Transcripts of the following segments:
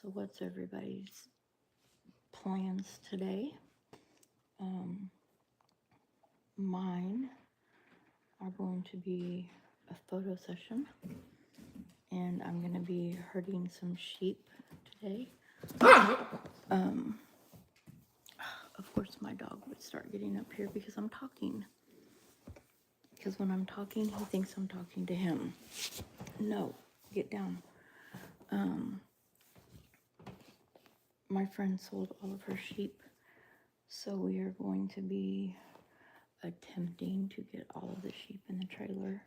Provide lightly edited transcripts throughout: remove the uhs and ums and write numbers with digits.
So what's everybody's plans today? Mine are going to be a photo session, and I'm going to be herding some sheep today. Of course, my dog would start getting up here because I'm talking. Because when I'm talking, he thinks I'm talking to him. No, get down. My friend sold all of her sheep, so we are going to be attempting to get all of the sheep in the trailer,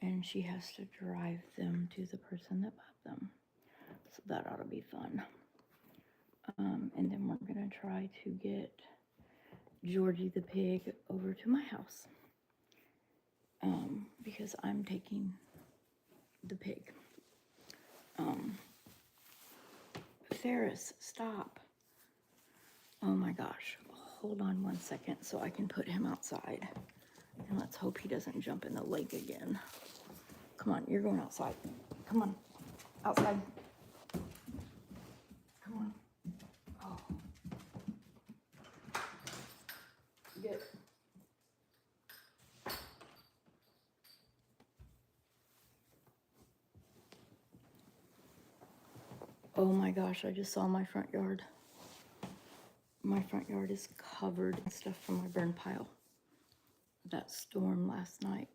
and she has to drive them to the person that bought them. So that ought to be fun. And then we're gonna try to get Georgie the pig over to my house, because I'm taking the pig. Ferris, stop. Oh my gosh. Hold on 1 second so I can put him outside. And let's hope he doesn't jump in the lake again. Come on, you're going outside. Come on, outside. Come on. Oh. Good. Oh my gosh, I just saw my front yard. My front yard is covered in stuff from my burn pile. That storm last night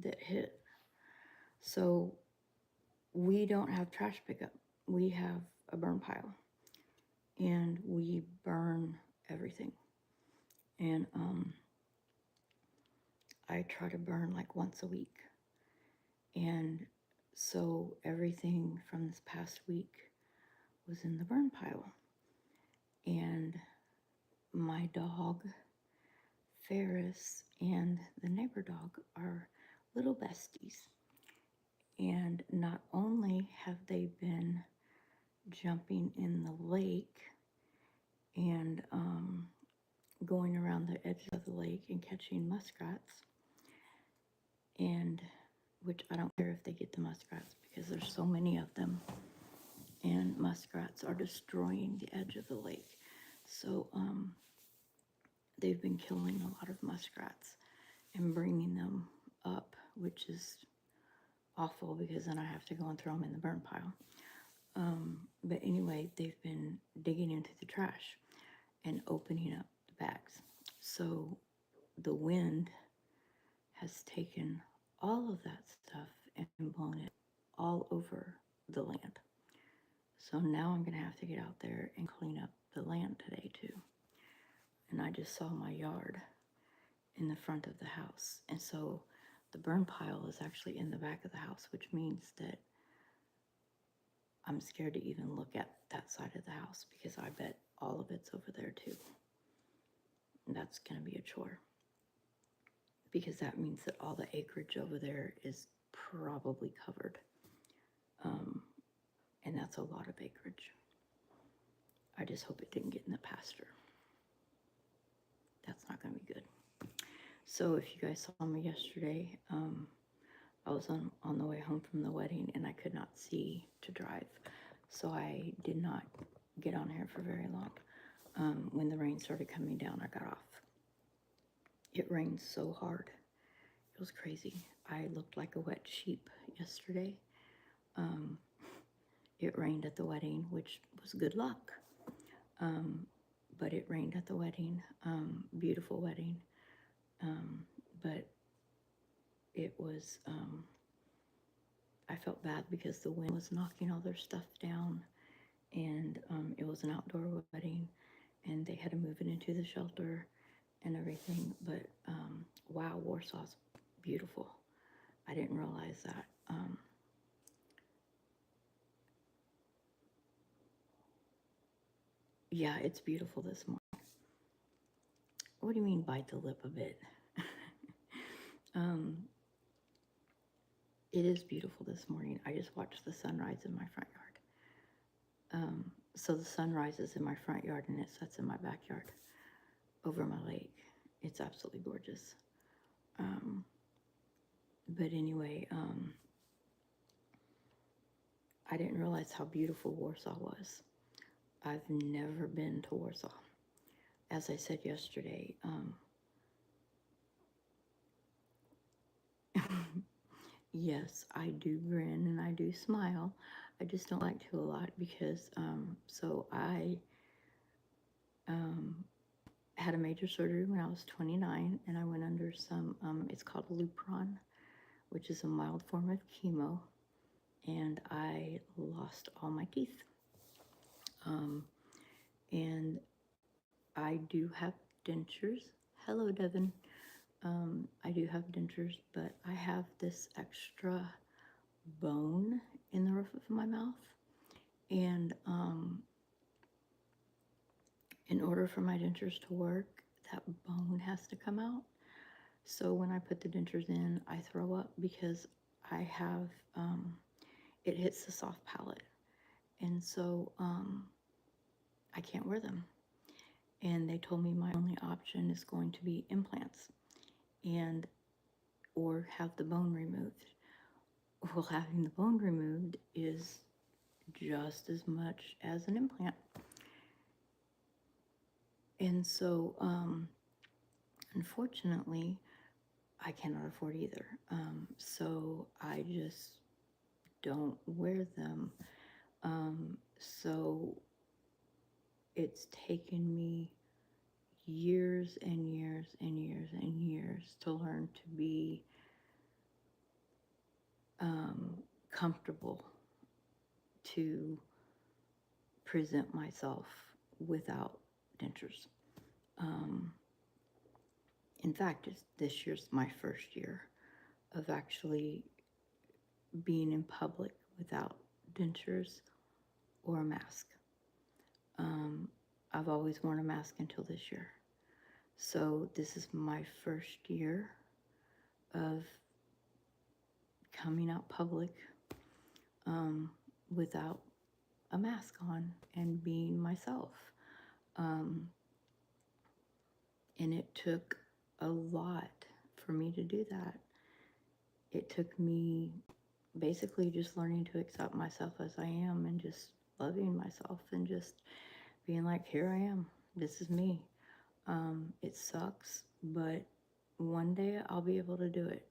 that hit. So we don't have trash pickup. We have a burn pile. And we burn everything. And I try to burn like once a week. And so everything from this past week was in the burn pile. And my dog, Ferris, and the neighbor dog are little besties. And not only have they been jumping in the lake and going around the edge of the lake and catching muskrats, and which I don't care if they get the muskrats because there's so many of them, and muskrats are destroying the edge of the lake. So they've been killing a lot of muskrats and bringing them up, which is awful because then I have to go and throw them in the burn pile. But anyway, they've been digging into the trash and opening up the bags. So the wind has taken all of that stuff and blown it all over the land. So now I'm going to have to get out there and clean up the land today too. And I just saw my yard in the front of the house. And so the burn pile is actually in the back of the house, which means that I'm scared to even look at that side of the house because I bet all of it's over there too. And that's going to be a chore because that means that all the acreage over there is probably covered. And that's a lot of acreage. I just hope it didn't get in the pasture. That's not going to be good. So if you guys saw me yesterday, I was on the way home from the wedding and I could not see to drive. So I did not get on here for very long. When the rain started coming down, I got off. It rained so hard. It was crazy. I looked like a wet sheep yesterday. It rained at the wedding, which was good luck. But it rained at the wedding. Beautiful wedding. But it was, I felt bad because the wind was knocking all their stuff down. And it was an outdoor wedding. And they had to move it into the shelter and everything. But wow, Warsaw's beautiful. I didn't realize that. Yeah, it's beautiful this morning. What do you mean bite the lip a bit? It is beautiful this morning. I just watched the sunrise in my front yard. So the sun rises in my front yard and it sets in my backyard over my lake. It's absolutely gorgeous. But anyway, I didn't realize how beautiful Warsaw was. I've never been to Warsaw. As I said yesterday, yes, I do grin and I do smile. I just don't like to a lot because, so I had a major surgery when I was 29 and I went under some, it's called Lupron, which is a mild form of chemo, and I lost all my teeth. And I do have dentures. Hello, Devin. I do have dentures, but I have this extra bone in the roof of my mouth. And in order for my dentures to work, that bone has to come out. So when I put the dentures in, I throw up because I have, it hits the soft palate. And so I can't wear them. And they told me my only option is going to be implants and or have the bone removed. Well, having the bone removed is just as much as an implant. And so, unfortunately, I cannot afford either. So I just don't wear them. So it's taken me years and years and years and years to learn to be comfortable to present myself without dentures. In fact, this year's my first year of actually being in public without dentures or a mask. I've always worn a mask until this year. So this is my first year of coming out public without a mask on and being myself. And it took a lot for me to do that. It took me basically just learning to accept myself as I am and just loving myself and just being like, here I am. This is me. It sucks, but one day I'll be able to do it.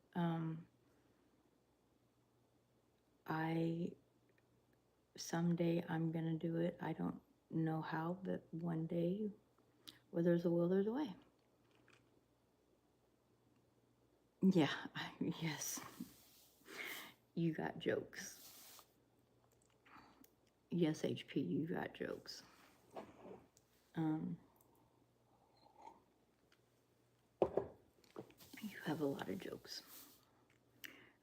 Someday I'm gonna do it. I don't know how, but one day, where there's a will, there's a way. Yeah, yes. You got jokes. Yes, HP, you got jokes. You have a lot of jokes.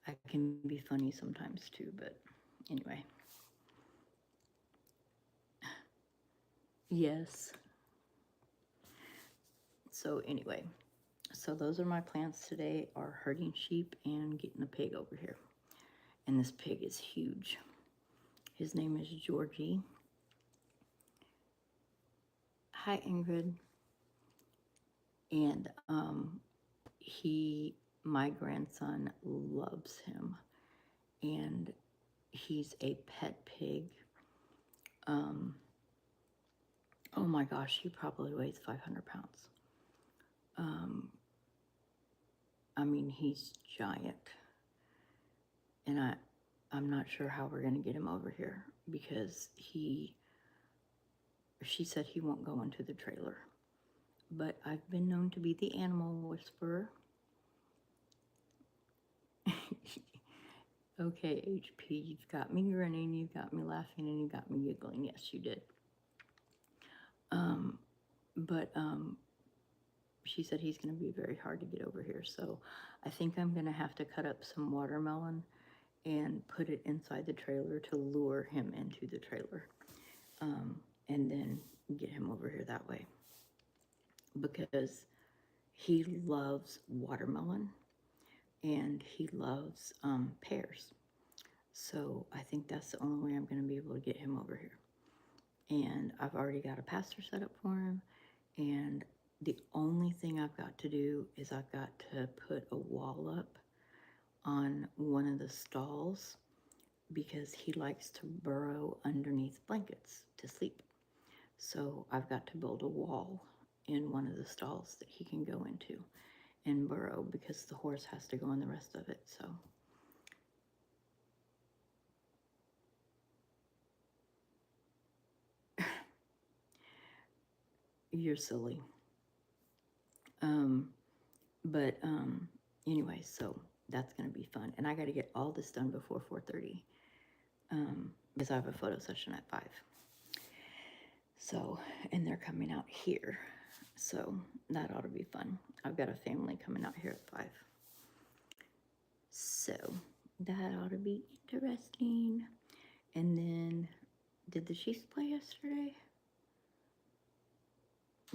I can be funny sometimes too, but anyway. Yes. So anyway, so those are my plans today, are herding sheep and getting a pig over here. And this pig is huge. His name is Georgie. Hi, Ingrid. And my grandson loves him. And he's a pet pig. Oh my gosh, he probably weighs 500 pounds. I mean, he's giant. And I'm not sure how we're gonna get him over here because she said he won't go into the trailer. But I've been known to be the animal whisperer. Okay, HP, you've got me grinning, you got me laughing, and you got me giggling. Yes, you did. But she said he's going to be very hard to get over here. So I think I'm going to have to cut up some watermelon and put it inside the trailer to lure him into the trailer. And then get him over here that way. Because he loves watermelon and he loves pears. So I think that's the only way I'm going to be able to get him over here. And I've already got a pasture set up for him. And the only thing I've got to do is I've got to put a wall up on one of the stalls because he likes to burrow underneath blankets to sleep. So I've got to build a wall in one of the stalls that he can go into and burrow, because the horse has to go in the rest of it. So you're silly. But anyway, so that's going to be fun. And I got to get all this done before 4:30 because I have a photo session at 5. So, and they're coming out here. So that ought to be fun. I've got a family coming out here at 5. So that ought to be interesting. And then, did the Chiefs play yesterday?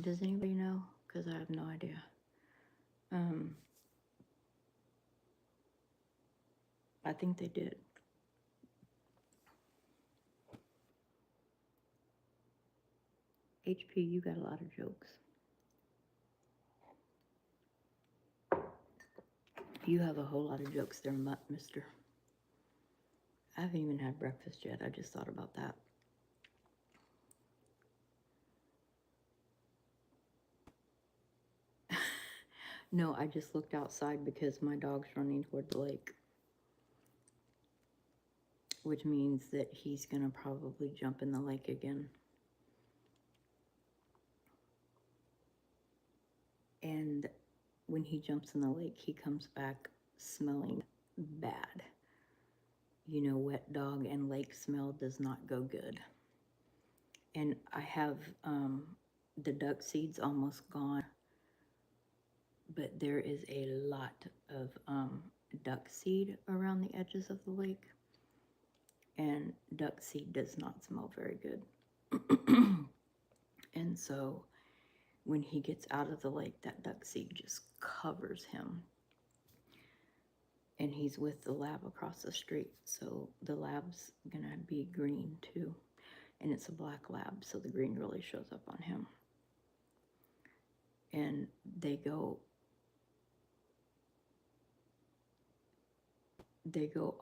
Does anybody know? Because I have no idea. I think they did. HP, you got a lot of jokes. You have a whole lot of jokes there, mister. I haven't even had breakfast yet. I just thought about that. No, I just looked outside because my dog's running toward the lake, which means that he's going to probably jump in the lake again. And when he jumps in the lake, he comes back smelling bad. You know, wet dog and lake smell does not go good. And I have the duck seeds almost gone, but there is a lot of duck seed around the edges of the lake, and duck seed does not smell very good. And so when he gets out of the lake, that duck seed just covers him. And he's with the lab across the street, so the lab's gonna be green too. And it's a black lab, so the green really shows up on him. And they go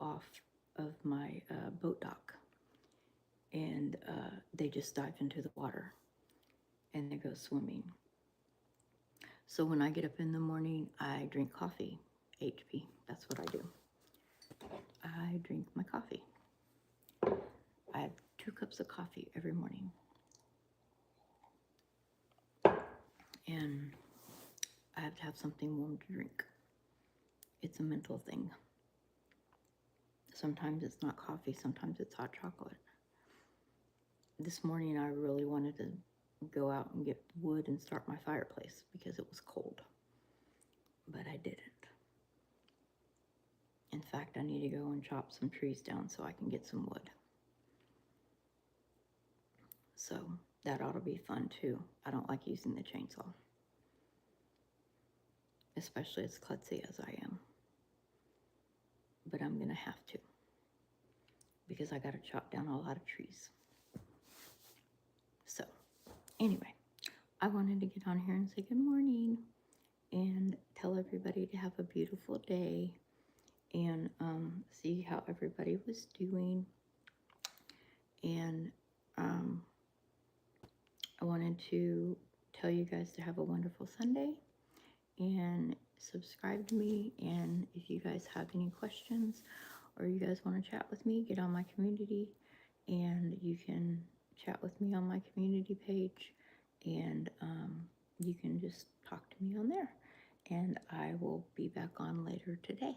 off of my boat dock, and they just dive into the water and they go swimming. So when I get up in the morning, I drink coffee. HP, that's what I do. I drink my coffee. I have 2 cups of coffee every morning. And I have to have something warm to drink. It's a mental thing. Sometimes it's not coffee, sometimes it's hot chocolate. This morning I really wanted to go out and get wood and start my fireplace because it was cold. But I didn't. In fact, I need to go and chop some trees down so I can get some wood. So that ought to be fun too. I don't like using the chainsaw, especially as klutzy as I am. But I'm gonna have to, because I gotta chop down a lot of trees. So anyway, I wanted to get on here and say good morning and tell everybody to have a beautiful day, and see how everybody was doing. And I wanted to tell you guys to have a wonderful Sunday and subscribe to me. And if you guys have any questions or you guys want to chat with me, get on my community, and you can chat with me on my community page, and you can just talk to me on there, and I will be back on later today.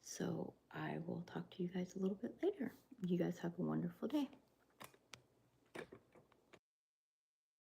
So I will talk to you guys a little bit later. You guys have a wonderful day.